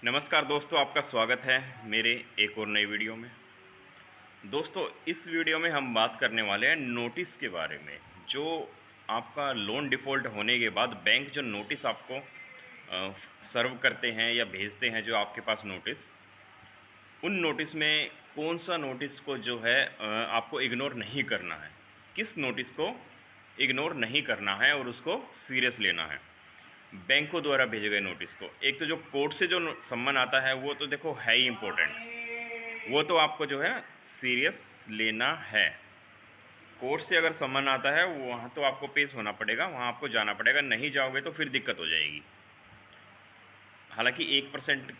नमस्कार दोस्तों, आपका स्वागत है मेरे एक और नई वीडियो में। दोस्तों, इस वीडियो में हम बात करने वाले हैं नोटिस के बारे में। जो आपका लोन डिफ़ॉल्ट होने के बाद बैंक जो नोटिस आपको सर्व करते हैं या भेजते हैं, जो आपके पास नोटिस, उन नोटिस में कौन-सा नोटिस को जो है आपको इग्नोर नहीं करना है, किस नोटिस को इग्नोर नहीं करना है और उसको सीरियस लेना है। बैंकों द्वारा भेजे गए नोटिस को, एक तो जो कोर्ट से जो सम्मन आता है वो तो देखो है ही इम्पोर्टेंट, वो तो आपको जो है सीरियस लेना है। कोर्ट से अगर सम्मन आता है वहाँ तो आपको पेश होना पड़ेगा, वहाँ आपको जाना पड़ेगा, नहीं जाओगे तो फिर दिक्कत हो जाएगी। हालांकि 1%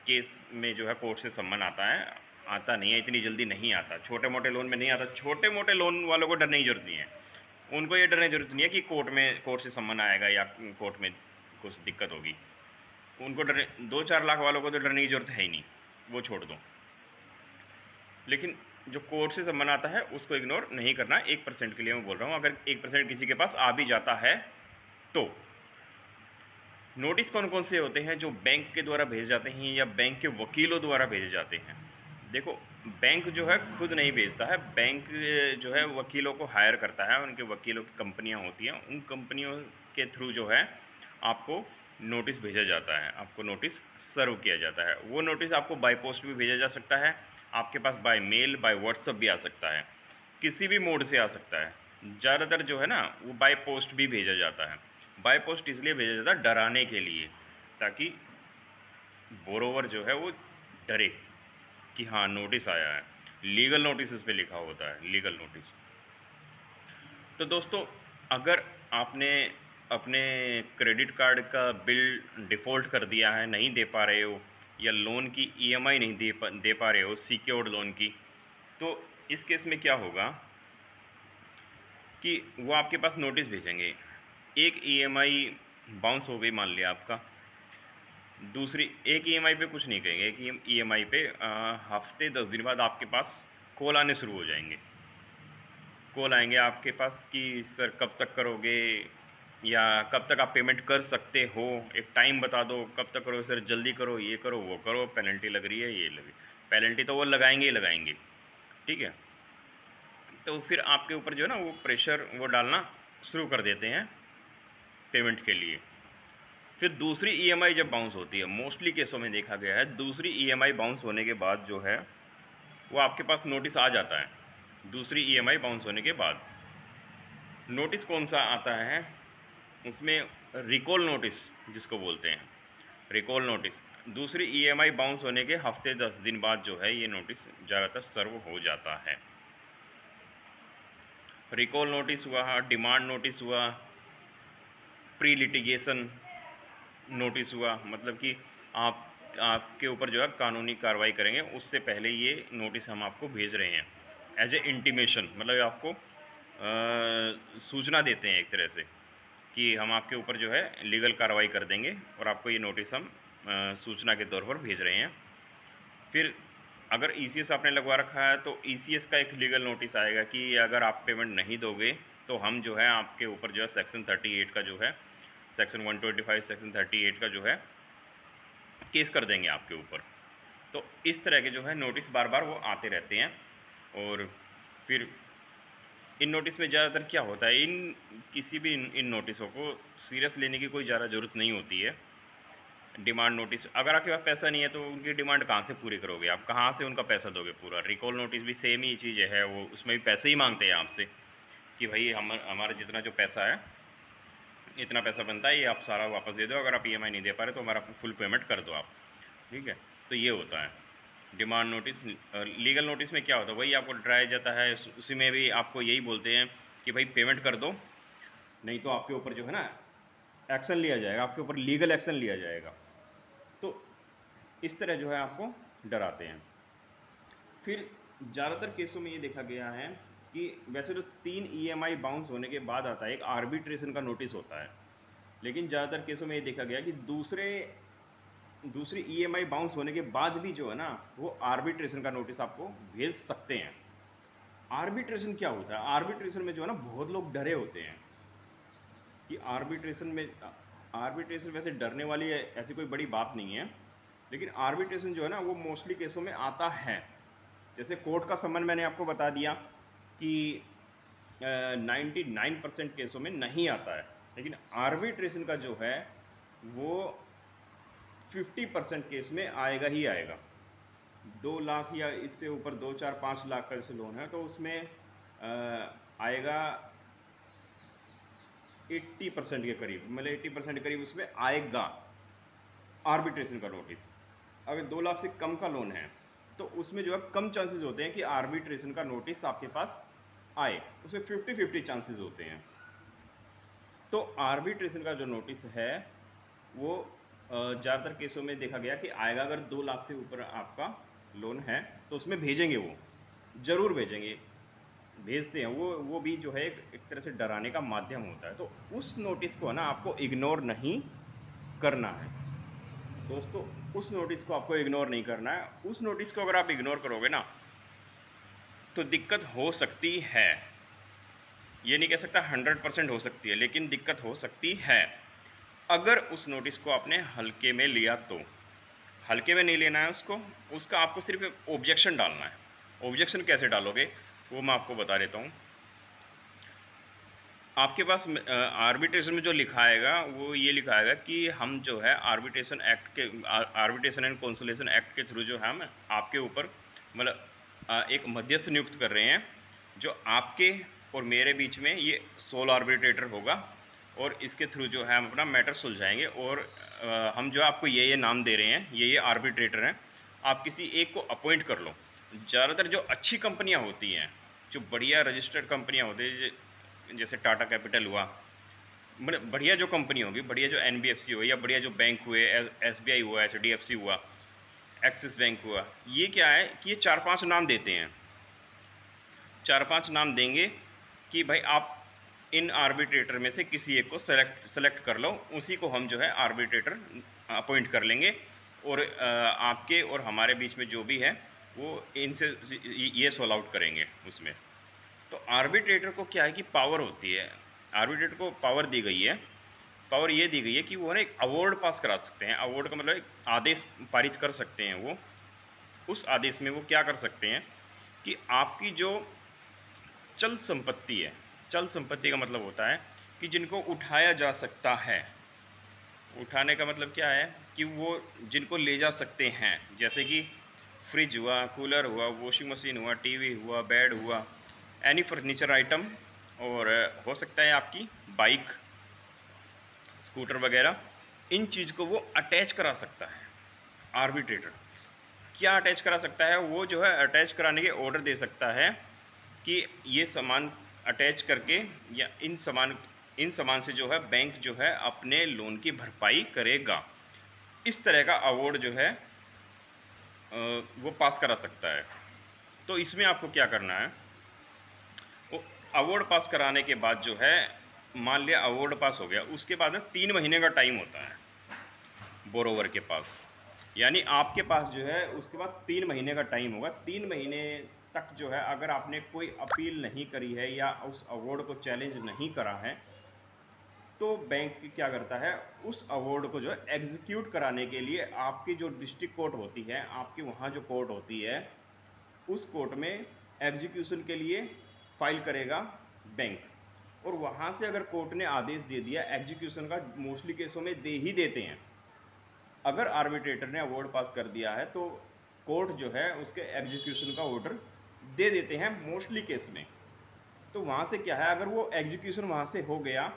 केस में जो है कोर्ट से सम्मन आता है, आता नहीं है, इतनी जल्दी नहीं आता, छोटे मोटे लोन में नहीं आता। छोटे मोटे लोन वालों को डरने की जरूरत नहीं है, उनको ये डरने की जरूरत नहीं है कि कोर्ट से सम्मन आएगा या कोर्ट में कुछ दिक्कत होगी। उनको डर 2-4 लाख वालों को तो डरने की ज़रूरत है ही नहीं, वो छोड़ दो। लेकिन जो कोर्ट से सम्मन आता है उसको इग्नोर नहीं करना। 1% के लिए मैं बोल रहा हूँ, अगर 1% किसी के पास आ भी जाता है तो नोटिस कौन कौन से होते हैं जो बैंक के द्वारा भेजे जाते हैं या बैंक के वकीलों द्वारा भेजे जाते हैं। देखो, बैंक जो है खुद नहीं भेजता है, बैंक जो है वकीलों को हायर करता है, उनके वकीलों की कंपनियां होती हैं, उन कंपनियों के थ्रू जो है आपको नोटिस भेजा जाता है, आपको नोटिस सर्व किया जाता है। वो नोटिस आपको बाय पोस्ट भी भेजा जा सकता है, आपके पास बाय मेल, बाय व्हाट्सअप भी आ सकता है, किसी भी मोड से आ सकता है। ज़्यादातर जो है ना वो बाय पोस्ट भी भेजा जाता है। बाय पोस्ट इसलिए भेजा जाता है डराने के लिए, ताकि बोरोवर जो है वो डरे कि हाँ नोटिस आया है। लीगल नोटिस इस पे लिखा होता है, लीगल नोटिस। तो दोस्तों, अगर आपने अपने क्रेडिट कार्ड का बिल डिफ़ॉल्ट कर दिया है, नहीं दे पा रहे हो, या लोन की ईएमआई नहीं दे पा रहे हो, सिक्योर्ड लोन की, तो इस केस में क्या होगा कि वो आपके पास नोटिस भेजेंगे। एक ईएमआई बाउंस हो गई मान लिया आपका, दूसरी एक ईएमआई पे कुछ नहीं कहेंगे, एक ईएमआई पे हफ्ते 10 दिन बाद आपके पास कॉल आने शुरू हो जाएंगे। कॉल आएंगे आपके पास कि सर कब तक करोगे, या कब तक आप पेमेंट कर सकते हो, एक टाइम बता दो, कब तक करो सर, जल्दी करो, ये करो वो करो, पेनल्टी लग रही है, ये लगी। पेनल्टी तो वो लगाएंगे ही लगाएंगे, ठीक है। तो फिर आपके ऊपर जो है ना वो प्रेशर वो डालना शुरू कर देते हैं पेमेंट के लिए। फिर दूसरी ईएमआई जब बाउंस होती है, मोस्टली केसों में देखा गया है, दूसरी ईएमआई बाउंस होने के बाद जो है वो आपके पास नोटिस आ जाता है। दूसरी ईएमआई बाउंस होने के बाद नोटिस कौन सा आता है, उसमें रिकॉल नोटिस जिसको बोलते हैं, रिकॉल नोटिस दूसरी ईएमआई बाउंस होने के हफ्ते 10 दिन बाद जो है ये नोटिस ज़्यादातर सर्व हो जाता है। रिकॉल नोटिस हुआ, डिमांड नोटिस हुआ, प्री लिटिगेशन नोटिस हुआ, मतलब कि आपके ऊपर जो है कानूनी कार्रवाई करेंगे उससे पहले ये नोटिस हम आपको भेज रहे हैं, एज ए इंटीमेशन, मतलब आपको सूचना देते हैं एक तरह से कि हम आपके ऊपर जो है लीगल कार्रवाई कर देंगे और आपको ये नोटिस हम सूचना के तौर पर भेज रहे हैं। फिर अगर ईसीएस आपने लगवा रखा है तो ईसीएस का एक लीगल नोटिस आएगा कि अगर आप पेमेंट नहीं दोगे तो हम जो है आपके ऊपर जो है सेक्शन 38 का जो है, सेक्शन 125 सेक्शन 38 का जो है केस कर देंगे आपके ऊपर। तो इस तरह के जो है नोटिस बार बार वो आते रहते हैं। और फिर इन नोटिस में ज़्यादातर क्या होता है, किसी भी इन नोटिसों को सीरियस लेने की कोई ज़्यादा ज़रूरत नहीं होती है। डिमांड नोटिस, अगर आपके पास पैसा नहीं है तो उनकी डिमांड कहाँ से पूरी करोगे आप, कहाँ से उनका पैसा दोगे पूरा। रिकॉल नोटिस भी सेम ही चीज़ है, वो उसमें भी पैसे ही मांगते हैं आपसे कि भाई हमारा जितना जो पैसा है, इतना पैसा बनता है, ये आप सारा वापस दे दो, अगर आप ईएमआई नहीं दे पा रहे तो हमारा फुल पेमेंट कर दो आप, ठीक है। तो ये होता है डिमांड नोटिस। लीगल नोटिस में क्या होता है, वही आपको डराया जाता है, उसी में भी आपको यही बोलते हैं कि भाई पेमेंट कर दो, नहीं तो आपके ऊपर जो है ना एक्शन लिया जाएगा, आपके ऊपर लीगल एक्शन लिया जाएगा। तो इस तरह जो है आपको डराते हैं। फिर ज़्यादातर केसों में ये देखा गया है कि वैसे तो 3 ईएमआई बाउंस होने के बाद आता है एक आर्बिट्रेशन का नोटिस होता है, लेकिन ज़्यादातर केसों में ये देखा गया कि दूसरी ईएमआई बाउंस होने के बाद भी जो है ना वो आर्बिट्रेशन का नोटिस आपको भेज सकते हैं। आर्बिट्रेशन क्या होता है, आर्बिट्रेशन में जो है ना बहुत लोग डरे होते हैं कि आर्बिट्रेशन वैसे डरने वाली ऐसी कोई बड़ी बात नहीं है। लेकिन आर्बिट्रेशन जो है ना वो मोस्टली केसों में आता है। जैसे कोर्ट का सम्मन मैंने आपको बता दिया कि 99% केसों में नहीं आता है, लेकिन आर्बिट्रेशन का जो है वो 50% केस में आएगा ही आएगा। 2 लाख या इससे ऊपर 2, 4, 5 लाख का जैसे लोन है तो उसमें आएगा 80% के करीब, मतलब 80% के करीब उसमें आएगा आर्बिट्रेशन का नोटिस। अगर 2 लाख से कम का लोन है तो उसमें जो है कम चांसेस होते हैं कि आर्बिट्रेशन का नोटिस आपके पास आए, उसमें 50-50 चांसेस होते हैं। तो आर्बिट्रेशन का जो नोटिस है वो ज़्यादातर केसों में देखा गया कि आएगा। अगर 2 लाख से ऊपर आपका लोन है तो उसमें भेजेंगे, वो ज़रूर भेजेंगे, भेजते हैं वो भी जो है एक तरह से डराने का माध्यम होता है। तो उस नोटिस को है ना आपको इग्नोर नहीं करना है दोस्तों, उस नोटिस को आपको इग्नोर नहीं करना है। उस नोटिस को अगर आप इग्नोर करोगे ना तो दिक्कत हो सकती है। ये नहीं कह सकता 100% हो सकती है, लेकिन दिक्कत हो सकती है अगर उस नोटिस को आपने हल्के में लिया तो। हल्के में नहीं लेना है उसको, उसका आपको सिर्फ ऑब्जेक्शन डालना है। ऑब्जेक्शन कैसे डालोगे वो मैं आपको बता देता हूँ। आपके पास आर्बिट्रेशन में जो लिखा आएगा वो ये लिखा आएगा कि हम जो है आर्बिट्रेशन एक्ट के आर्बिट्रेशन एंड कॉन्सोलेशन एक्ट के थ्रू जो है हम आपके ऊपर मतलब एक मध्यस्थ नियुक्त कर रहे हैं जो आपके और मेरे बीच में ये सोल आर्बिट्रेटर होगा, और इसके थ्रू जो है हम अपना मैटर सुलझाएंगे। और हम जो आपको ये नाम दे रहे हैं, ये आर्बिट्रेटर हैं, आप किसी एक को अपॉइंट कर लो। ज़्यादातर जो अच्छी कंपनियां होती हैं, जो बढ़िया रजिस्टर्ड कंपनियां होती हैं, जैसे टाटा कैपिटल हुआ, मतलब बढ़िया जो कंपनी होगी, बढ़िया जो NBFC हो या बढ़िया जो बैंक हुए, SBI हुआ, HDFC हुआ, एक्सिस बैंक हुआ, ये क्या है कि ये 4-5 नाम देते हैं। 4-5 नाम देंगे कि भाई आप इन आर्बिट्रेटर में से किसी एक को सेलेक्ट कर लो, उसी को हम जो है आर्बिट्रेटर अपॉइंट कर लेंगे, और आपके और हमारे बीच में जो भी है वो इनसे ये सॉल्व आउट करेंगे उसमें। तो आर्बिट्रेटर को क्या है कि पावर होती है, आर्बिट्रेटर को पावर दी गई है। पावर ये दी गई है कि वो ना एक अवार्ड पास करा सकते हैं। अवार्ड का मतलब एक आदेश पारित कर सकते हैं वो। उस आदेश में वो क्या कर सकते हैं कि आपकी जो चल संपत्ति है, चल संपत्ति का मतलब होता है कि जिनको उठाया जा सकता है। उठाने का मतलब क्या है कि वो जिनको ले जा सकते हैं, जैसे कि फ्रिज हुआ, कूलर हुआ, वॉशिंग मशीन हुआ, टीवी हुआ, बेड हुआ, एनी फर्नीचर आइटम, और हो सकता है आपकी बाइक, स्कूटर वगैरह, इन चीज़ को वो अटैच करा सकता है आर्बिट्रेटर। क्या अटैच करा सकता है वो, जो है अटैच कराने के ऑर्डर दे सकता है कि ये सामान अटैच करके या इन सामान से जो है बैंक जो है अपने लोन की भरपाई करेगा। इस तरह का अवार्ड जो है वो पास करा सकता है। तो इसमें आपको क्या करना है, वो अवार्ड पास कराने के बाद जो है, मान लिया अवार्ड पास हो गया, उसके बाद में 3 महीने का टाइम होता है बोरोवर के पास, यानी आपके पास जो है उसके बाद 3 महीने का टाइम होगा। 3 महीने तक जो है अगर आपने कोई अपील नहीं करी है या उस अवार्ड को चैलेंज नहीं करा है तो बैंक क्या करता है, उस अवार्ड को जो है एग्जीक्यूट कराने के लिए आपकी जो डिस्ट्रिक्ट कोर्ट होती है, आपकी वहाँ जो कोर्ट होती है, उस कोर्ट में एग्जीक्यूशन के लिए फाइल करेगा बैंक। और वहाँ से अगर कोर्ट ने आदेश दे दिया एग्जीक्यूशन का, मोस्टली केसों में दे ही देते हैं, अगर आर्बिट्रेटर ने अवार्ड पास कर दिया है तो कोर्ट जो है उसके एग्जीक्यूशन का ऑर्डर दे देते हैं मोस्टली केस में। तो वहाँ से क्या है, अगर वो एग्जीक्यूशन वहाँ से हो गया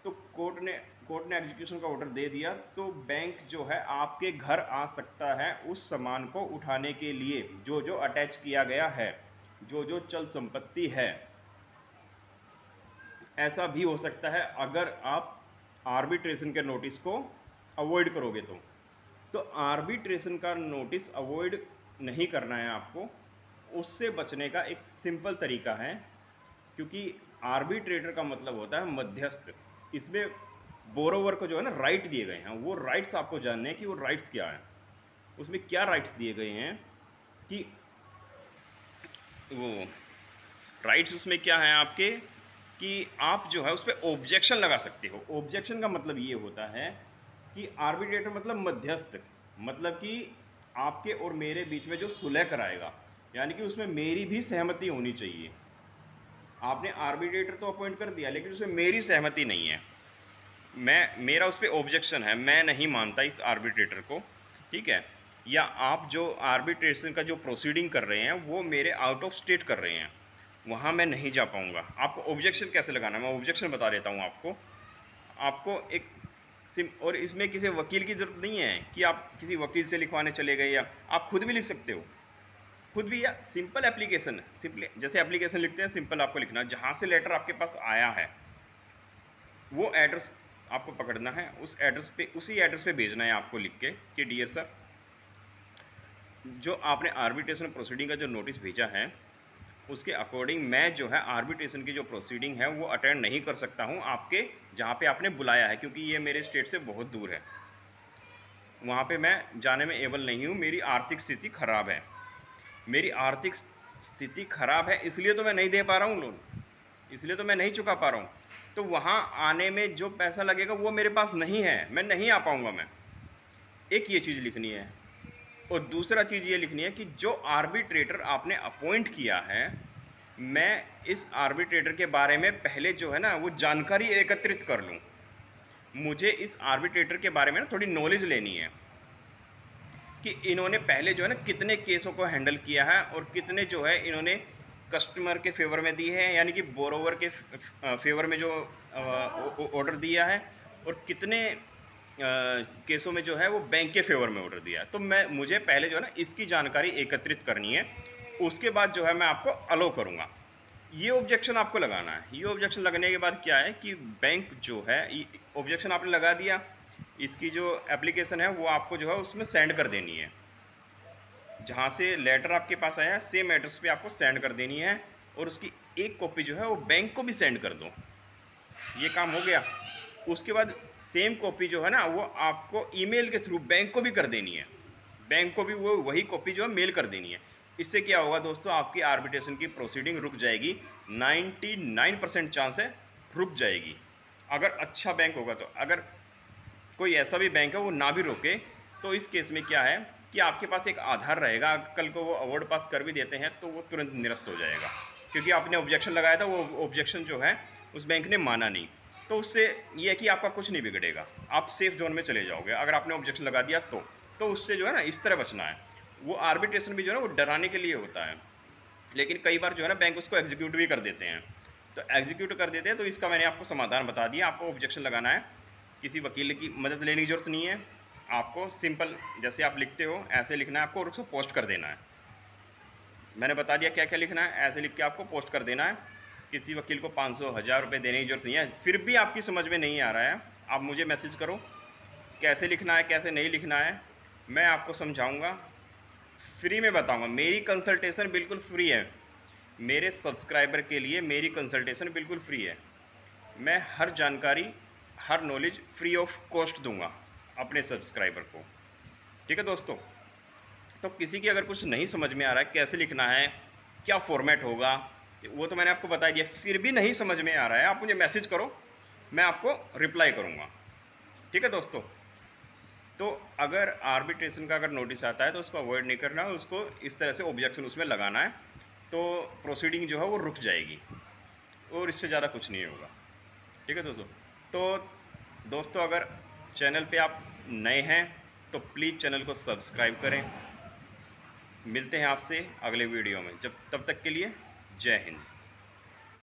तो कोर्ट ने एग्जीक्यूशन का ऑर्डर दे दिया तो बैंक जो है आपके घर आ सकता है उस सामान को उठाने के लिए, जो जो अटैच किया गया है, जो जो चल संपत्ति है। ऐसा भी हो सकता है अगर आप आर्बिट्रेशन के नोटिस को अवॉइड करोगे तो आर्बिट्रेशन का नोटिस अवॉइड नहीं करना है आपको। उससे बचने का एक सिंपल तरीका है, क्योंकि आर्बिट्रेटर का मतलब होता है मध्यस्थ। इसमें बोरोवर को जो है ना राइट दिए गए हैं, वो राइट्स आपको जानने हैं कि वो राइट्स क्या है। उसमें क्या राइट्स दिए गए हैं कि वो राइट्स उसमें क्या है आपके, कि आप जो है उस पर ऑब्जेक्शन लगा सकते हो। ऑब्जेक्शन का मतलब ये होता है कि आर्बिट्रेटर मतलब मध्यस्थ, मतलब कि आपके और मेरे बीच में जो सुलह कराएगा, यानी कि उसमें मेरी भी सहमति होनी चाहिए। आपने आर्बिट्रेटर तो अपॉइंट कर दिया, लेकिन उसमें मेरी सहमति नहीं है। मेरा उस पर ऑब्जेक्शन है, मैं नहीं मानता इस आर्बिट्रेटर को, ठीक है। या आप जो आर्बिट्रेशन का जो प्रोसीडिंग कर रहे हैं वो मेरे आउट ऑफ स्टेट कर रहे हैं, वहाँ मैं नहीं जा पाऊँगा। आपको ऑब्जेक्शन कैसे लगाना है, मैं ऑब्जेक्शन बता देता हूँ आपको। आपको एक और इसमें किसी वकील की ज़रूरत नहीं है कि आप किसी वकील से लिखवाने चले गए, या आप खुद भी लिख सकते हो, खुद भी। या सिंपल एप्लीकेशन, सिंपल जैसे एप्लीकेशन लिखते हैं, सिंपल आपको लिखना, जहाँ से लेटर आपके पास आया है वो एड्रेस आपको पकड़ना है, उस एड्रेस पे, उसी एड्रेस पे भेजना है आपको लिख के कि डियर सर, जो आपने आर्बिट्रेशन प्रोसीडिंग का जो नोटिस भेजा है उसके अकॉर्डिंग मैं जो है आर्बिट्रेशन की जो प्रोसीडिंग है वो अटेंड नहीं कर सकता हूँ आपके जहाँ पे आपने बुलाया है, क्योंकि ये मेरे स्टेट से बहुत दूर है, वहाँ पे मैं जाने में एबल नहीं हूँ, मेरी आर्थिक स्थिति खराब है। मेरी आर्थिक स्थिति खराब है इसलिए तो मैं नहीं दे पा रहा हूँ लोन, इसलिए तो मैं नहीं चुका पा रहा हूँ। तो वहाँ आने में जो पैसा लगेगा वो मेरे पास नहीं है, मैं नहीं आ पाऊँगा। मैं एक ये चीज़ लिखनी है, और दूसरा चीज़ ये लिखनी है कि जो आर्बिट्रेटर आपने अपॉइंट किया है, मैं इस आर्बिट्रेटर के बारे में पहले जो है ना वो जानकारी एकत्रित कर लूँ। मुझे इस आर्बिट्रेटर के बारे में ना थोड़ी नॉलेज लेनी है कि इन्होंने पहले जो है ना कितने केसों को हैंडल किया है, और कितने जो है इन्होंने कस्टमर के फेवर में दी है, यानी कि बोरोवर के फेवर में जो ऑर्डर दिया है, और कितने केसों में जो है वो बैंक के फेवर में ऑर्डर दिया है। तो मुझे पहले जो है ना इसकी जानकारी एकत्रित करनी है, उसके बाद जो है मैं आपको अलो करूँगा। ये ऑब्जेक्शन आपको लगाना है। ये ऑब्जेक्शन लगने के बाद क्या है कि बैंक जो है, ऑब्जेक्शन आपने लगा दिया, इसकी जो एप्लीकेशन है वो आपको जो है उसमें सेंड कर देनी है, जहाँ से लेटर आपके पास आया है सेम एड्रेस पे आपको सेंड कर देनी है, और उसकी एक कॉपी जो है वो बैंक को भी सेंड कर दो। ये काम हो गया। उसके बाद सेम कॉपी जो है ना वो आपको ईमेल के थ्रू बैंक को भी कर देनी है, बैंक को भी वो वही कॉपी जो है मेल कर देनी है। इससे क्या होगा दोस्तों, आपकी आर्बिट्रेशन की प्रोसीडिंग रुक जाएगी, 99% चांस है रुक जाएगी, अगर अच्छा बैंक होगा तो। अगर कोई ऐसा भी बैंक है वो ना भी रोके, तो इस केस में क्या है कि आपके पास एक आधार रहेगा, कल को वो अवार्ड पास कर भी देते हैं तो वो तुरंत निरस्त हो जाएगा, क्योंकि आपने ऑब्जेक्शन लगाया था, वो ऑब्जेक्शन जो है उस बैंक ने माना नहीं। तो उससे ये है कि आपका कुछ नहीं बिगड़ेगा, आप सेफ जोन में चले जाओगे अगर आपने ऑब्जेक्शन लगा दिया तो उससे जो है ना इस तरह बचना है। वो आर्बिट्रेशन भी जो है ना वो डराने के लिए होता है, लेकिन कई बार जो है ना बैंक उसको एग्जीक्यूट भी कर देते हैं। तो एग्जीक्यूट कर देते हैं तो इसका मैंने आपको समाधान बता दिया। आपको ऑब्जेक्शन लगाना है, किसी वकील की मदद लेने की ज़रूरत नहीं है, आपको सिंपल जैसे आप लिखते हो ऐसे लिखना है आपको, और उसको पोस्ट कर देना है। मैंने बता दिया क्या क्या लिखना है, ऐसे लिख के आपको पोस्ट कर देना है। किसी वकील को 500-1000 रुपये देने की ज़रूरत नहीं है। फिर भी आपकी समझ में नहीं आ रहा है, आप मुझे मैसेज करो कैसे लिखना है कैसे नहीं लिखना है, मैं आपको समझाऊँगा, फ्री में बताऊँगा। मेरी कंसल्टेशन बिल्कुल फ्री है, मेरे सब्सक्राइबर के लिए मेरी कंसल्टेशन बिल्कुल फ्री है। मैं हर जानकारी, हर नॉलेज फ्री ऑफ कॉस्ट दूंगा अपने सब्सक्राइबर को, ठीक है दोस्तों। तो किसी की अगर कुछ नहीं समझ में आ रहा है कैसे लिखना है, क्या फॉर्मेट होगा, वो तो मैंने आपको बता दिया। फिर भी नहीं समझ में आ रहा है, आप मुझे मैसेज करो, मैं आपको रिप्लाई करूँगा, ठीक है दोस्तों। तो अगर आर्बिट्रेशन का अगर नोटिस आता है तो उसको अवॉइड नहीं करना है, उसको इस तरह से ऑब्जेक्शन उसमें लगाना है, तो प्रोसीडिंग जो है वो रुक जाएगी, और इससे ज़्यादा कुछ नहीं होगा, ठीक है दोस्तों। तो दोस्तों अगर चैनल पे आप नए हैं तो प्लीज़ चैनल को सब्सक्राइब करें। मिलते हैं आपसे अगले वीडियो में, जब तब तक के लिए जय हिंद।